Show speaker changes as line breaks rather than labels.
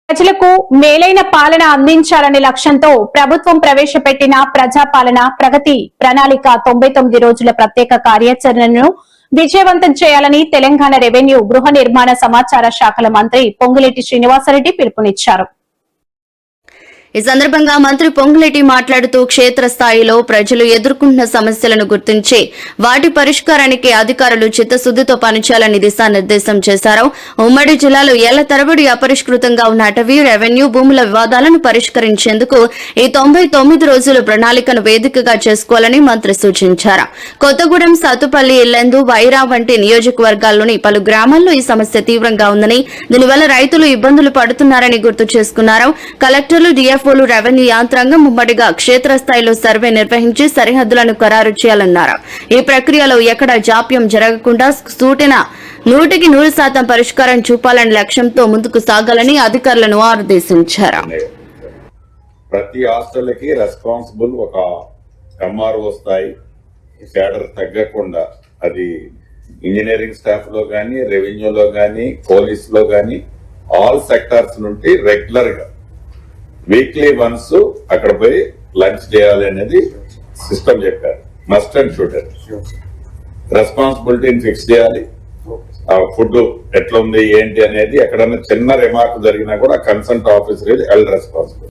ప్రజలకు మేలైన పాలన అందించాలనే లక్ష్యంతో ప్రభుత్వం ప్రవేశపెట్టిన ప్రజాపాలన ప్రగతి ప్రణాళిక 99 రోజుల ప్రత్యేక కార్యాచరణను విజయవంతం చేయాలని తెలంగాణ రెవెన్యూ గృహ నిర్మాణ సమాచార శాఖల మంత్రి పొంగులేటి శ్రీనివాసరెడ్డి పిలుపునిచ్చారు.
ఈ సందర్భంగా మంత్రి పొంగులేటి మాట్లాడుతూ క్షేత్రస్థాయిలో ప్రజలు ఎదుర్కొంటున్న సమస్యలను గుర్తించి వాటి పరిష్కారానికి అధికారులు చిత్తశుద్దితో పనిచేయాలని దిశానిర్దేశం చేశారు. ఉమ్మడి జిల్లాలో ఏళ్ల తరబడి అపరిష్కృతంగా ఉన్న అటవీ, రెవెన్యూ భూముల వివాదాలను పరిష్కరించేందుకు ఈ 99 రోజుల ప్రణాళికను వేదికగా చేసుకోవాలని మంత్రి సూచించారు. కొత్తగూడెం, సత్తుపల్లి, ఇల్లెందు, వైరా వంటి నియోజకవర్గాల్లోని పలు గ్రామాల్లో ఈ సమస్య తీవ్రంగా ఉందని, దీనివల్ల రైతులు ఇబ్బందులు పడుతున్నారని గుర్తు చేసుకున్నారు. కలెక్టర్లు, డిఎఫ్ఓలు, రెవెన్యూ యంత్రాంగం ఉమ్మడిగా క్షేత్రస్థాయిలో సర్వే నిర్వహించి సరిహద్దులను ఖరారు చేయాలన్నారు. ఈ ప్రక్రియలో ఎక్కడా జాప్యం జరగకుండా సూటిన 100% పరిష్కారం చూపాలనే లక్ష్యంతో ముందుకు సాగాలని అధికారులను ఆదేశించారు.
ప్రతి హాస్టల్కి రెస్పాన్సిబుల్ ఒక ఎంఆర్ఓ స్థాయి క్యాడర్ తగ్గకుండా, అది ఇంజనీరింగ్ స్టాఫ్ లో గానీ, రెవెన్యూలో గానీ, పోలీస్ లో గానీ, ఆల్ సెక్టార్స్ నుండి రెగ్యులర్ గా వీక్లీ వన్స్ అక్కడ పోయి లంచ్ చేయాలి అనేది సిస్టమ్ చెప్పారు. మస్ట్ అండ్ షుడ్ రెస్పాన్సిబిలిటీని ఫిక్స్ చేయాలి. ఆ ఫుడ్ ఎట్లా ఉంది ఏంటి అనేది ఎక్కడన్నా చిన్న రిమార్క్ జరిగినా కూడా కన్సల్ట్ ఆఫీసర్ హెల్డ్ రెస్పాన్సిబుల్.